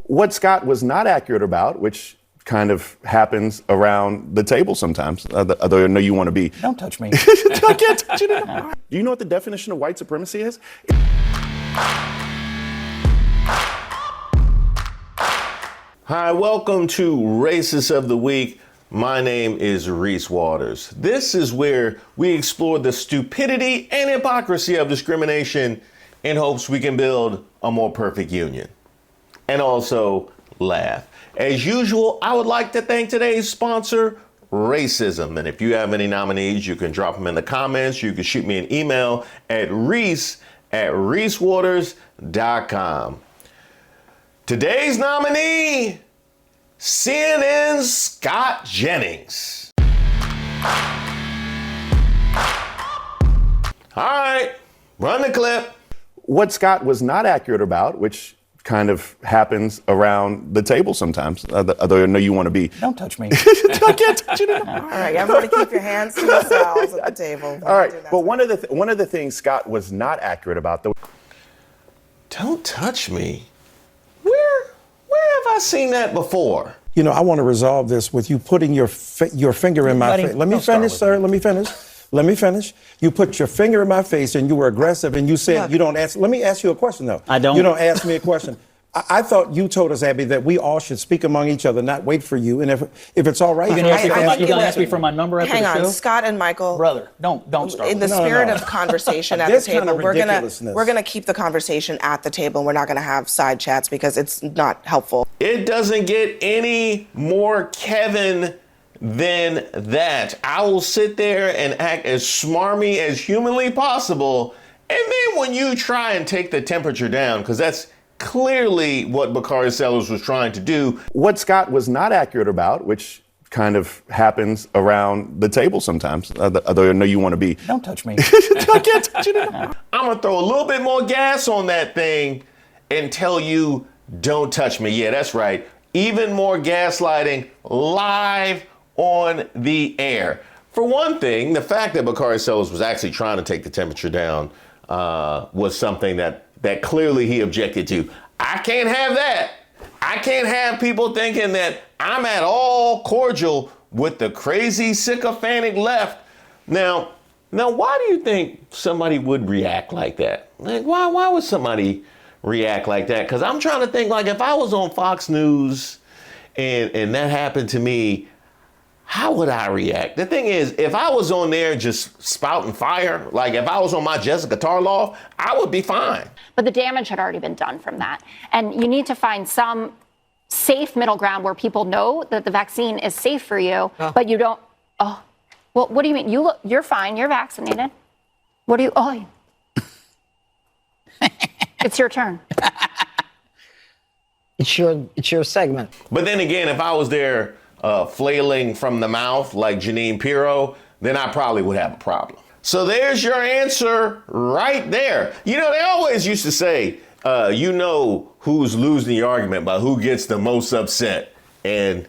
What Scott was not accurate about, which kind of happens around the table sometimes, although I know you want to be. Don't touch me. I can't touch you. Do you know what the definition of white supremacy is? Hi, welcome to Racist of the Week. My name is Reese Waters. This is where we explore the stupidity and hypocrisy of discrimination in hopes we can build a more perfect union. And also laugh. As usual, I would like to thank today's sponsor, Racism. And if you have any nominees, you can drop them in the comments. You can shoot me an email at reese@reesewaters.com. Today's nominee, CNN's Scott Jennings. All right, run the clip. What Scott was not accurate about, which kind of happens around the table sometimes, although I know you want to be. Don't touch me. I can't touch you. All right, everybody keep your hands to yourselves at the table. All right, but one of the things Scott was not accurate about, though. Don't touch me. Where have I seen that before? You know, I want to resolve this with you putting your finger in my face. Let me finish, sir. Let me finish. You put your finger in my face and you were aggressive and you said you don't ask. Let me ask you a question, though. I don't. You don't ask me a question. I thought you told us, Abby, that we all should speak among each other, not wait for you. And if it's all right, you're going to ask me for my number after the show? Hang on, Scott and Michael. Brother, don't start. In the spirit of conversation at the table, kind of we're gonna keep the conversation at the table. We're not gonna have side chats because it's not helpful. It doesn't get any more Kevin than that. I will sit there and act as smarmy as humanly possible. And then when you try and take the temperature down, because that's clearly what Bakari Sellers was trying to do. What Scott was not accurate about, which kind of happens around the table sometimes, although I know you want to be. Don't touch me. I can't touch you. I'm going to throw a little bit more gas on that thing and tell you, don't touch me. Yeah, that's right. Even more gaslighting live on the air. For one thing, the fact that Bakari Sellers was actually trying to take the temperature down was something that clearly he objected to. I can't have that. I can't have people thinking that I'm at all cordial with the crazy sycophantic left. Now, why do you think somebody would react like that? Like, why would somebody react like that? Because I'm trying to think, like, if I was on Fox News and that happened to me, how would I react? The thing is, if I was on there just spouting fire, like if I was on my Jessica Tarloff, I would be fine. But the damage had already been done from that. And you need to find some safe middle ground where people know that the vaccine is safe for you, but you don't. Oh, well, what do you mean? You're fine. You're vaccinated. What do you? Oh, it's your turn. It's your segment. But then again, if I was there flailing from the mouth like Janine Pirro, then I probably would have a problem. So there's your answer right there. You know, they always used to say, you know who's losing the argument by who gets the most upset. And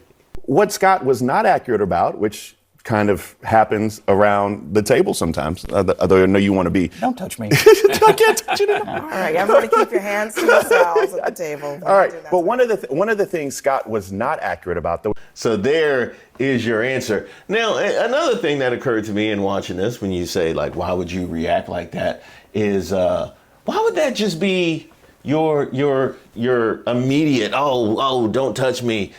what Scott was not accurate about, which kind of happens around the table sometimes, although I know you want to be. Don't touch me. I can't touch you. All right, everybody keep your hands to yourselves at the table. All right, but one of the things Scott was not accurate about, though. So there is your answer. Now, another thing that occurred to me in watching this, when you say, like, why would you react like that, is why would that just be your immediate, oh, don't touch me?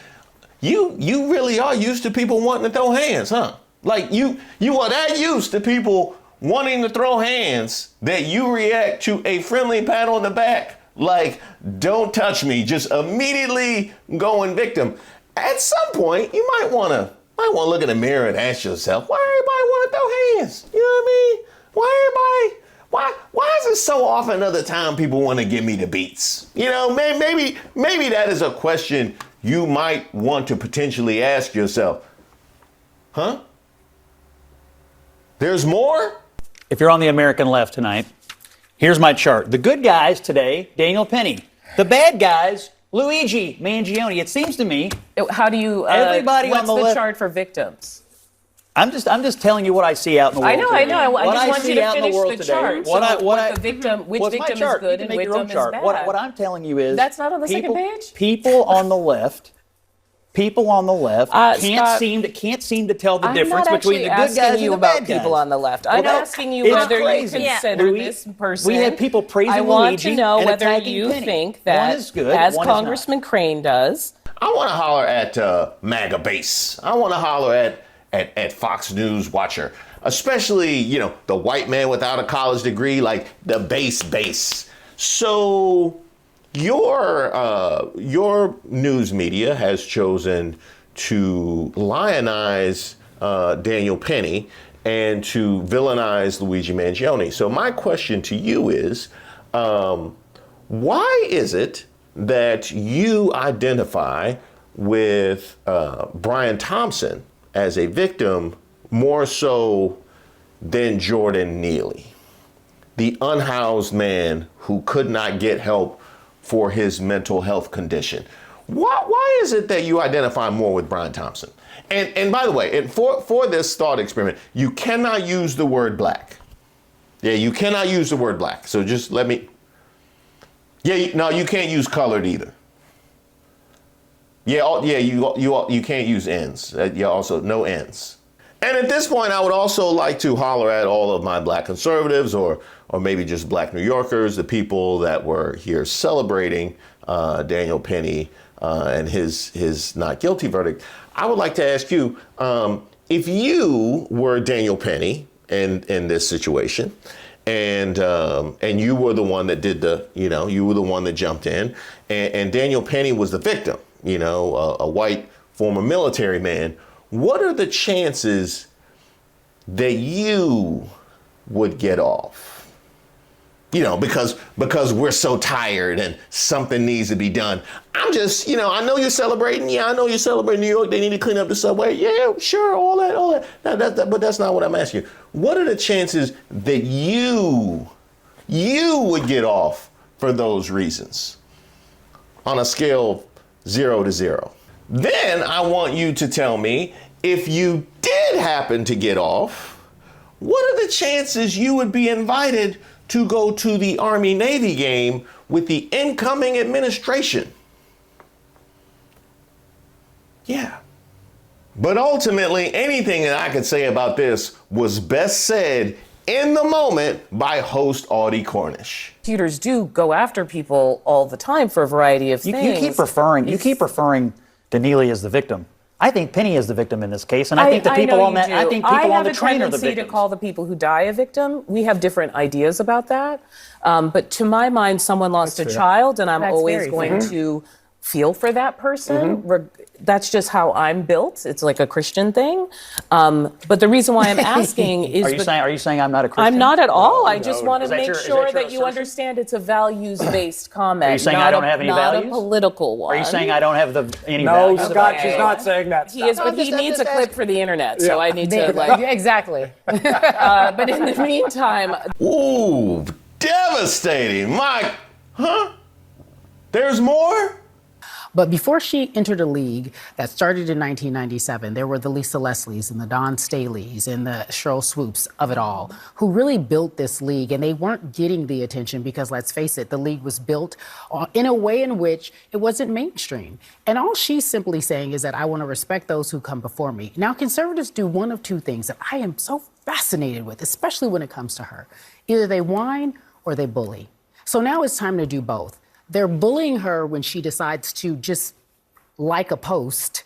You really are used to people wanting to throw hands, huh? Like you are that used to people wanting to throw hands that you react to a friendly pat on the back, like, don't touch me, just immediately going victim. At some point, you might want to look in the mirror and ask yourself, why everybody want to throw hands? You know what I mean? Why is it so often other time people want to give me the beats? You know, maybe that is a question you might want to potentially ask yourself. Huh? There's more? If you're on the American left tonight, here's my chart. The good guys today, Daniel Penny. The bad guys, Luigi Mangione. It seems to me. How do you, everybody what's on the the left, chart for victims? I'm just telling you what I see out in the world. I know. I just want you to finish the chart. Which victim is good and victim is bad. What I'm telling you is that's not on the second page. People on the left can't seem to tell the difference between the good guys and the bad guys. People on the left. I'm asking you whether you consider this person. We have people praising Luigi. I want to know whether you think that, as Congressman Crane does. I want to holler at Maga base. I want to holler at Fox News watcher, especially, the white man without a college degree, like the base. So your news media has chosen to lionize Daniel Penny and to villainize Luigi Mangione. So my question to you is, why is it that you identify with Brian Thompson as a victim more so than Jordan Neely, the unhoused man who could not get help for his mental health condition? Why is it that you identify more with Brian Thompson? And by the way, for this thought experiment, you cannot use the word black. Yeah, you cannot use the word black. So just let me. Yeah, no, you can't use colored either. You can't use ends. Also no ends. And at this point, I would also like to holler at all of my black conservatives or maybe just black New Yorkers, the people that were here celebrating Daniel Penny and his not guilty verdict. I would like to ask you, if you were Daniel Penny in this situation, and you were the one that did you were the one that jumped in, and Daniel Penny was the victim, a white former military man. What are the chances that you would get off? Because we're so tired and something needs to be done. I'm just, I know you're celebrating. Yeah, I know you're celebrating New York. They need to clean up the subway. Yeah, sure, all that. But that's not what I'm asking you. What are the chances that you would get off for those reasons on a scale of 0 to 0? Then I want you to tell me, if you did happen to get off, what are the chances you would be invited to go to the Army-Navy game with the incoming administration? Yeah. But ultimately, anything that I could say about this was best said in the moment by host Audi Cornish. Prosecutors do go after people all the time for a variety of things. You keep referring to Neely as the victim. I think Penny is the victim in this case, and I think the people on that. I think people on the train are the victims. I have a tendency to call the people who die a victim. We have different ideas about that, but to my mind, someone lost a child, and I'm always going to feel for that person. That's just how I'm built. It's like a Christian thing. But the reason why I'm asking is... Are you saying I'm not a Christian? I'm not at all. I just want to make sure that you understand it's a values-based comment. Are you saying I don't have any values? Not a political one. Are you saying I don't have any values? No, Scott, she's not saying that. He is, but he needs a clip for the internet, so I need to Exactly. But in the meantime... Ooh, devastating. Mike, There's more? But before she entered a league that started in 1997, there were the Lisa Leslies and the Don Staleys and the Cheryl Swoops of it all, who really built this league. And they weren't getting the attention because, let's face it, the league was built in a way in which it wasn't mainstream. And all she's simply saying is that I want to respect those who come before me. Now, conservatives do one of two things that I am so fascinated with, especially when it comes to her. Either they whine or they bully. So now it's time to do both. They're bullying her when she decides to just like a post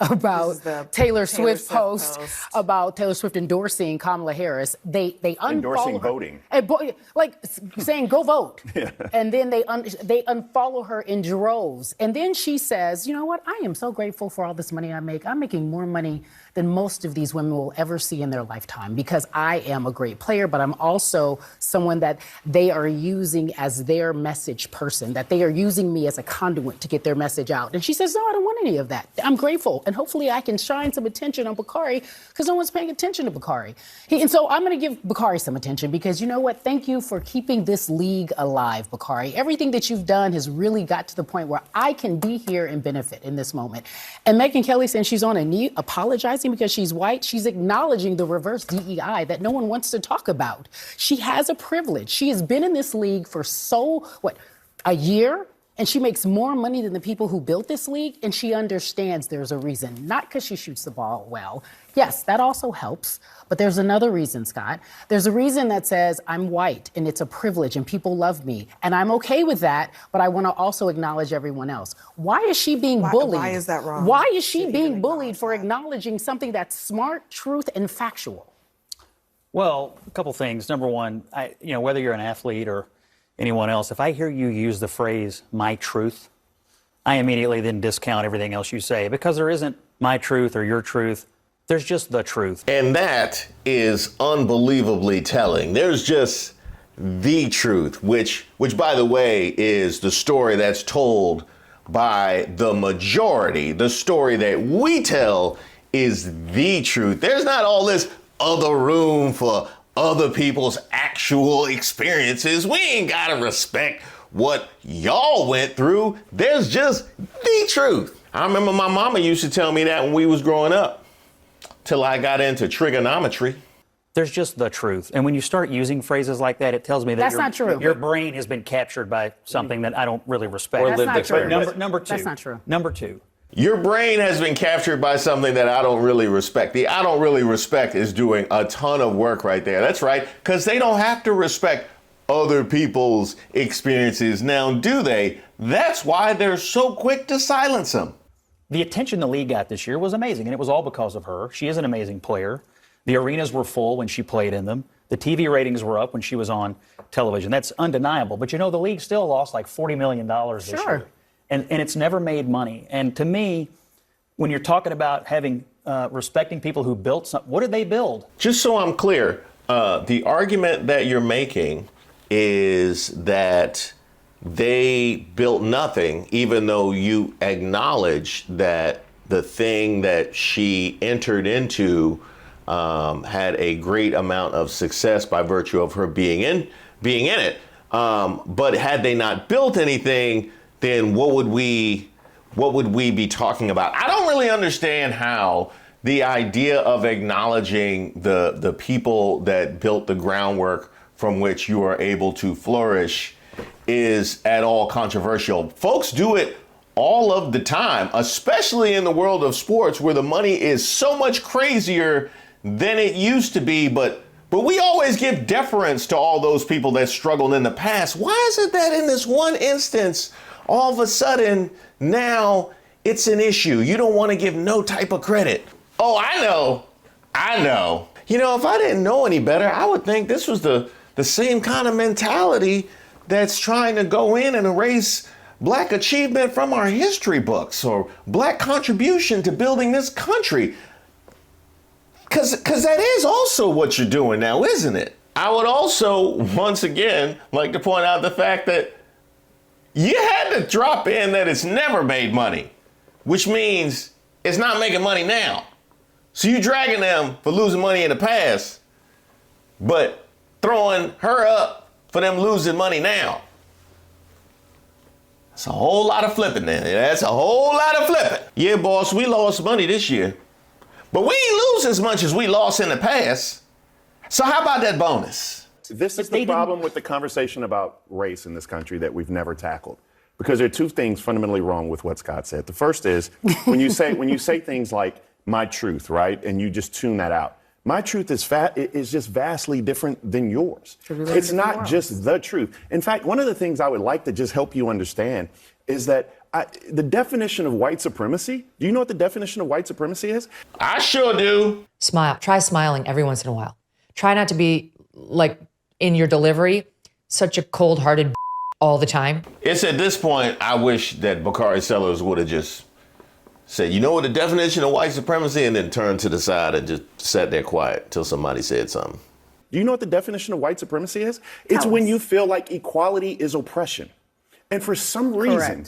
about Taylor Swift post about Taylor Swift endorsing Kamala Harris. They unfollow endorsing her. Voting. Like saying, go vote. Yeah. And then they unfollow her in droves. And then she says, you know what? I am so grateful for all this money I make. I'm making more money than most of these women will ever see in their lifetime because I am a great player, but I'm also someone that they are using as their message person, that they are using me as a conduit to get their message out. And she says, no, I don't want any of that. I'm grateful grateful. And hopefully I can shine some attention on Bakari because no one's paying attention to Bakari. And so I'm going to give Bakari some attention because you know what? Thank you for keeping this league alive, Bakari. Everything that you've done has really got to the point where I can be here and benefit in this moment. And Megyn Kelly, saying she's on a knee apologizing because she's white, she's acknowledging the reverse DEI that no one wants to talk about. She has a privilege. She has been in this league for a year? And she makes more money than the people who built this league, and she understands there's a reason, not because she shoots the ball well. Yes, that also helps, but there's another reason, Scott. There's a reason that says I'm white, and it's a privilege, and people love me, and I'm okay with that, but I want to also acknowledge everyone else. Why is she being bullied? Why is that wrong? Why is she being bullied for acknowledging something that's smart, truth, and factual? Well, a couple things. Number one, whether you're an athlete or anyone else, if I hear you use the phrase "my truth," I immediately then discount everything else you say because there isn't my truth or your truth. There's just the truth. And that is unbelievably telling. There's just the truth, which by the way, is the story that's told by the majority. The story that we tell is the truth. There's not all this other room for other people's actual experiences. We ain't gotta respect what y'all went through. There's just the truth. I remember my mama used to tell me that when we was growing up, till I got into trigonometry. There's just the truth. And when you start using phrases like that, it tells me that That's not true. Your brain has been captured by something that I don't really respect. That's not true. Number two. That's not true. Number two. Your brain has been captured by something that I don't really respect. The I don't really respect is doing a ton of work right there. That's right, because they don't have to respect other people's experiences. Now, do they? That's why they're so quick to silence them. The attention the league got this year was amazing, and it was all because of her. She is an amazing player. The arenas were full when she played in them. The TV ratings were up when she was on television. That's undeniable. But the league still lost like $40 million this year. And it's never made money. And to me, when you're talking about having respecting people who built something, what did they build? Just so I'm clear, the argument that you're making is that they built nothing, even though you acknowledge that the thing that she entered into had a great amount of success by virtue of her being in it. But had they not built anything, then what would we be talking about? I don't really understand how the idea of acknowledging the people that built the groundwork from which you are able to flourish is at all controversial. Folks do it all of the time, especially in the world of sports where the money is so much crazier than it used to be. But we always give deference to all those people that struggled in the past. Why is it that in this one instance, all of a sudden, now it's an issue? You don't want to give no type of credit. Oh, I know. If I didn't know any better, I would think this was the same kind of mentality that's trying to go in and erase Black achievement from our history books or Black contribution to building this country. Because that is also what you're doing now, isn't it? I would also, once again, like to point out the fact that you had to drop in that it's never made money, which means it's not making money now. So you dragging them for losing money in the past, but throwing her up for them losing money now. That's a whole lot of flipping there. That's a whole lot of flipping. Yeah, boss, we lost money this year, but we ain't lose as much as we lost in the past. So how about that bonus? This is the problem with the conversation about race in this country that we've never tackled. Because there are two things fundamentally wrong with what Scott said. The first is when you say things like my truth, right? And you just tune that out. My truth is just vastly different than yours. It's not just the truth. In fact, one of the things I would like to just help you understand is that the definition of white supremacy, do you know what the definition of white supremacy is? I sure do. Smile. Try smiling every once in a while. Try not to be, like, in your delivery, such a cold-hearted all the time. It's at this point, I wish that Bakari Sellers would have just said, you know what the definition of white supremacy, and then turned to the side and just sat there quiet till somebody said something. Do you know what the definition of white supremacy is? It's when you feel like equality is oppression. And for some reason,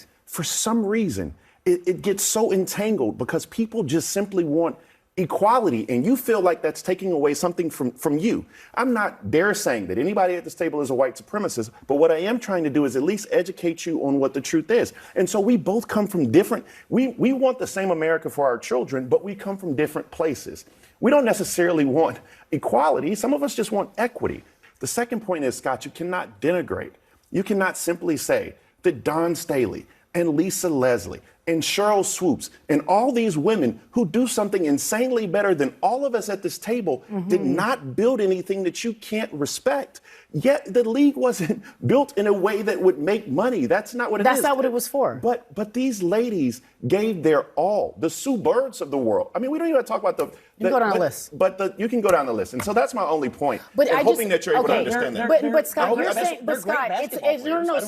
it gets so entangled because people just simply want equality, and you feel like that's taking away something from you. I'm not dare saying that anybody at this table is a white supremacist, but what I am trying to do is at least educate you on what the truth is. And so we both come from different, we want the same America for our children, but we come from different places. We don't necessarily want equality. Some of us just want equity. The second point is, Scott, you cannot denigrate. You cannot simply say that Dawn Staley and Lisa Leslie and Cheryl Swoops and all these women who do something insanely better than all of us at this table did not build anything that you can't respect. Yet the league wasn't built in a way that would make money. That's not what it is. That's not what it was for. But these ladies gave their all. The Sue Birds of the world. I mean, we don't even talk about you go down the list. But you can go down the list. And so that's my only point. But I'm hoping that you're able to understand that. But Scott, you're saying, but Scott,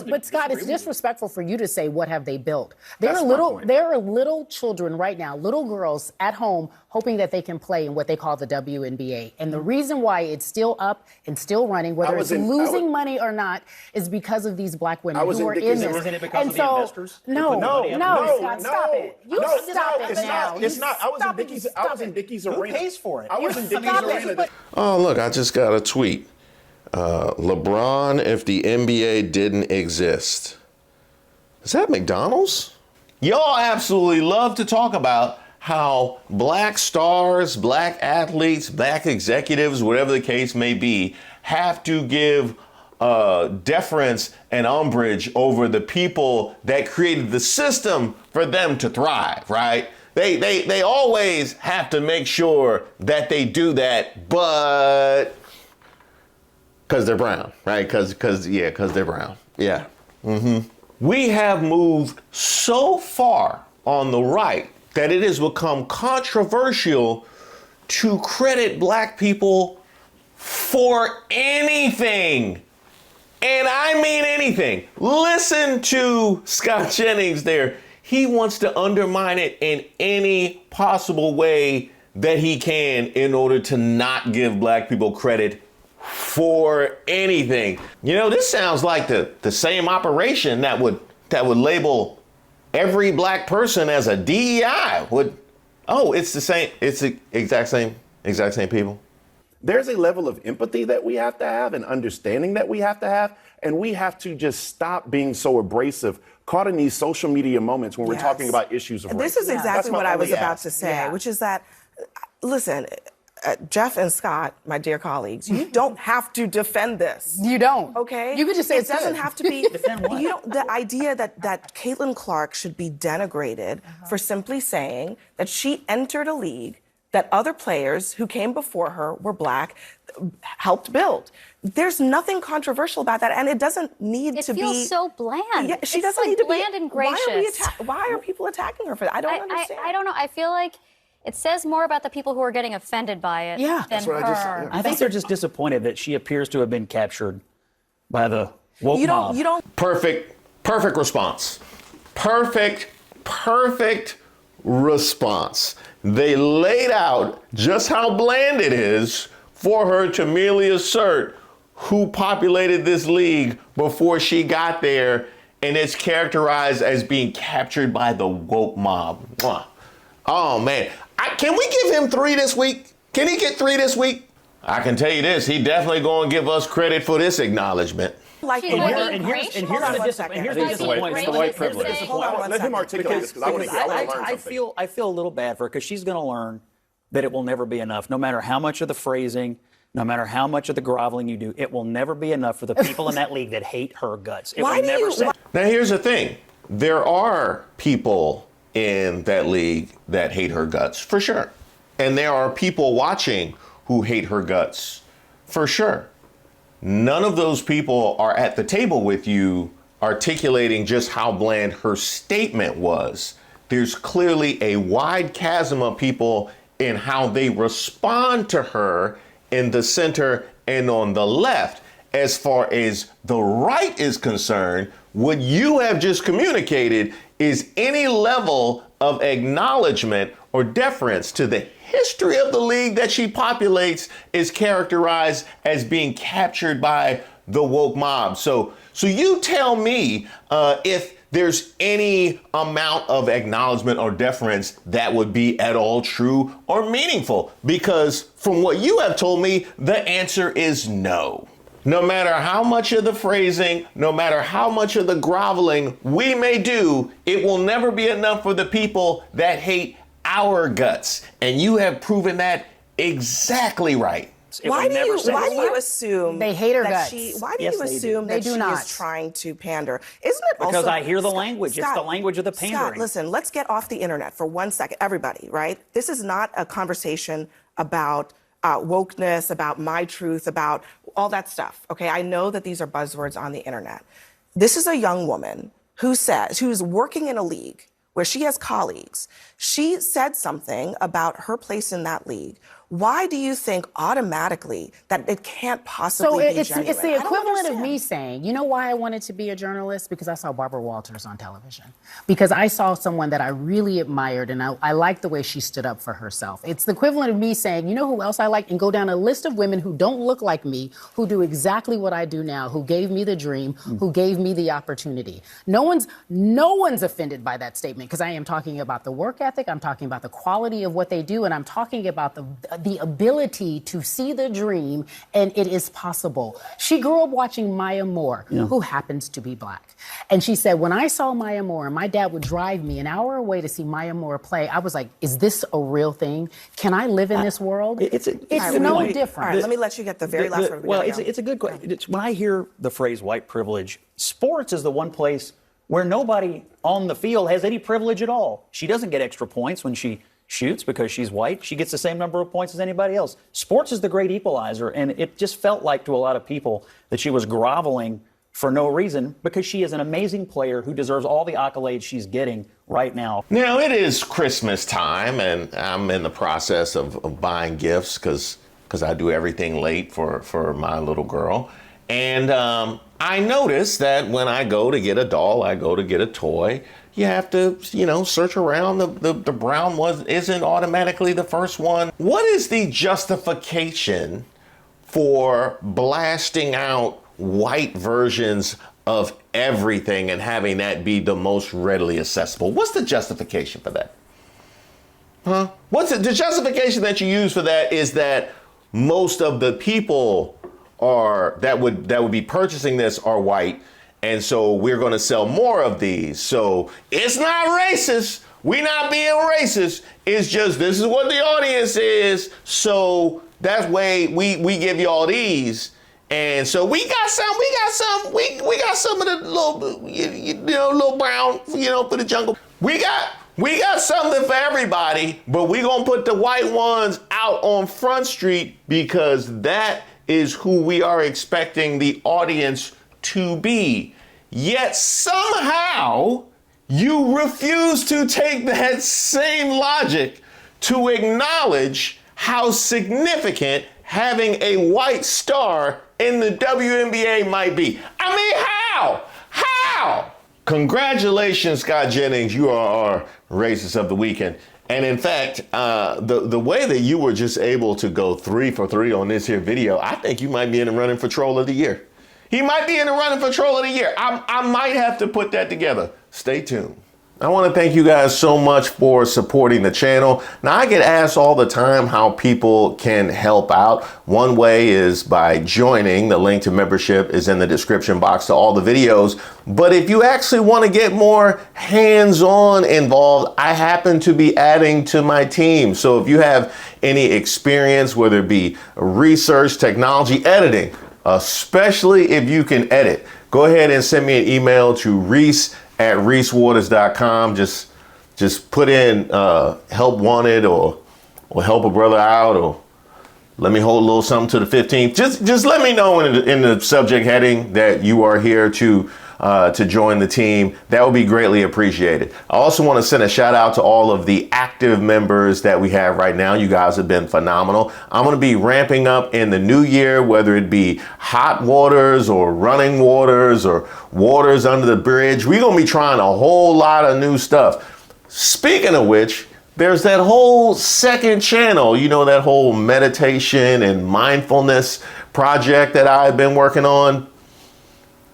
but Scott, it's disrespectful for you to say, what have they built? There are little children right now, little girls at home hoping that they can play in what they call the WNBA. And the reason why it's still up and still running, whether it's losing money or not, is because of these black women who are in this. Isn't it because of the investors? No, Scott, stop it. You stop it now. It's not. I was in Dickie's arena. Who pays for it? I was in Dickie's arena. Oh, look, I just got a tweet. LeBron, if the NBA didn't exist. Is that McDonald's? Y'all absolutely love to talk about how black stars, black athletes, black executives, whatever the case may be, have to give deference and umbrage over the people that created the system for them to thrive, right? They always have to make sure that they do that, but because they're brown, right? Because they're brown. Yeah. We have moved so far on the right that it has become controversial to credit black people for anything. And I mean anything. Listen to Scott Jennings there. He wants to undermine it in any possible way that he can in order to not give black people credit for anything. You know, this sounds like the same operation that would label every black person as a DEI. It's the same. It's the exact same people. There's a level of empathy that we have to have and understanding that we have to have. And we have to just stop being so abrasive, caught in these social media moments when we're talking about issues of race. This is exactly what I was about to say, which is that, listen, Jeff and Scott, my dear colleagues, you don't have to defend this. You don't. Okay? You could just say it doesn't have to be. Defend what? You know, the idea that Caitlin Clark should be denigrated for simply saying that she entered a league that other players who came before her were black, helped build. There's nothing controversial about that, and it doesn't need to be. It feels so bland. Yeah, she doesn't like need to bland be. and gracious. Why are people attacking her for that? I don't understand. I don't know. I feel like it says more about the people who are getting offended by it than her. I think they're just disappointed that she appears to have been captured by the woke mob. You don't. Perfect response. Perfect response. They laid out just how bland it is for her to merely assert who populated this league before she got there, and it's characterized as being captured by the woke mob. Oh man, can we give him 3 this week? Can he get 3 this week? I can tell you this, he definitely gonna give us credit for this acknowledgement. Like, She's Here's the disappointment. It's the white privilege. Let him articulate this because I want to learn something. I feel a little bad for her because she's going to learn that it will never be enough. No matter how much of the phrasing, no matter how much of the groveling you do, it will never be enough for the people in that league that hate her guts. It will never say. Now here's the thing. There are people in that league that hate her guts, for sure. And there are people watching who hate her guts, for sure. None of those people are at the table with you articulating just how bland her statement was. There's clearly a wide chasm of people in how they respond to her in the center and on the left. As far as the right is concerned, what you have just communicated is any level of acknowledgement or deference to the history of the league that she populates is characterized as being captured by the woke mob. So you tell me if there's any amount of acknowledgement or deference that would be at all true or meaningful. Because from what you have told me, the answer is no. No matter how much of the phrasing, no matter how much of the groveling we may do, it will never be enough for the people that hate our guts. And you have proven that exactly right. Why do you assume They hate her that guts? why do Yes, you they do. assume They that do she not. is trying to pander? Isn't it also Because I hear the language. It's the language of the pandering. Scott, listen, let's get off the internet for 1 second. Everybody, right? This is not a conversation about wokeness, about my truth, about all that stuff. Okay, I know that these are buzzwords on the internet. This is a young woman who's working in a league where she has colleagues. She said something about her place in that league. Why do you think automatically that it can't possibly be genuine? It's the I don't equivalent of understand. me saying, you know why I wanted to be a journalist? Because I saw Barbara Walters on television. Because I saw someone that I really admired and I liked the way she stood up for herself. It's the equivalent of me saying, you know who else I like? And go down a list of women who don't look like me, who do exactly what I do now, who gave me the dream, who gave me the opportunity. No one's offended by that statement because I am talking about the work ethic, I'm talking about the quality of what they do, and I'm talking about the ability to see the dream, and it is possible. She grew up watching Maya Moore, who happens to be black. And she said, when I saw Maya Moore, and my dad would drive me an hour away to see Maya Moore play, I was like, is this a real thing? Can I live in this world? It's no different. All right, let me let you get the very last one. Well, it's a good question. When I hear the phrase white privilege, sports is the one place where nobody on the field has any privilege at all. She doesn't get extra points when she shoots because she's white. She gets the same number of points as anybody else. Sports is the great equalizer, and it just felt like to a lot of people that she was groveling for no reason because she is an amazing player who deserves all the accolades she's getting right now. Now, it is Christmas time, and I'm in the process of buying gifts because I do everything late for my little girl. And I noticed that when I go to get a doll, I go to get a toy, you have to, search around. The brown one isn't automatically the first one. What is the justification for blasting out white versions of everything and having that be the most readily accessible? What's the justification for that? Huh? The justification that you use for that is that most of the people that would be purchasing this are white, and so we're going to sell more of these. So it's not racist. We're not being racist. It's just this is what the audience is. So that's why we give you all these. And so we got some of the little brown, for the jungle. We got something for everybody, but we're going to put the white ones out on Front Street because that is who we are expecting the audience to be. Yet somehow you refuse to take that same logic to acknowledge how significant having a white star in the WNBA might be. I mean, how? How? Congratulations, Scott Jennings. You are our racist of the weekend. And in fact, the way that you were just able to go 3 for 3 on this here video, I think you might be in the running for Troll of the Year. He might be in the running for Troll of the Year. I might have to put that together. Stay tuned. I want to thank you guys so much for supporting the channel. Now, I get asked all the time how people can help out. One way is by joining. The link to membership is in the description box to all the videos. But if you actually want to get more hands-on involved, I happen to be adding to my team. So if you have any experience, whether it be research, technology, editing, especially if you can edit, go ahead and send me an email to reese@reesewaters.com. Just put in help wanted or help a brother out, or let me hold a little something to the 15th. Just let me know in the subject heading that you are here to join the team. That would be greatly appreciated. I also want to send a shout out to all of the active members that we have right now. You guys have been phenomenal. I'm going to be ramping up in the new year, whether it be hot waters or running waters or waters under the bridge. We're going to be trying a whole lot of new stuff. Speaking of which, there's that whole second channel, that whole meditation and mindfulness project that I've been working on.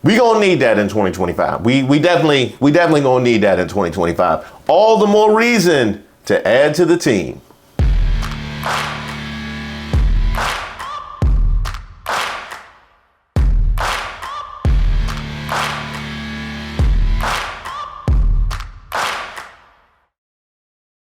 We gonna need that in 2025. We definitely gonna need that in 2025. All the more reason to add to the team.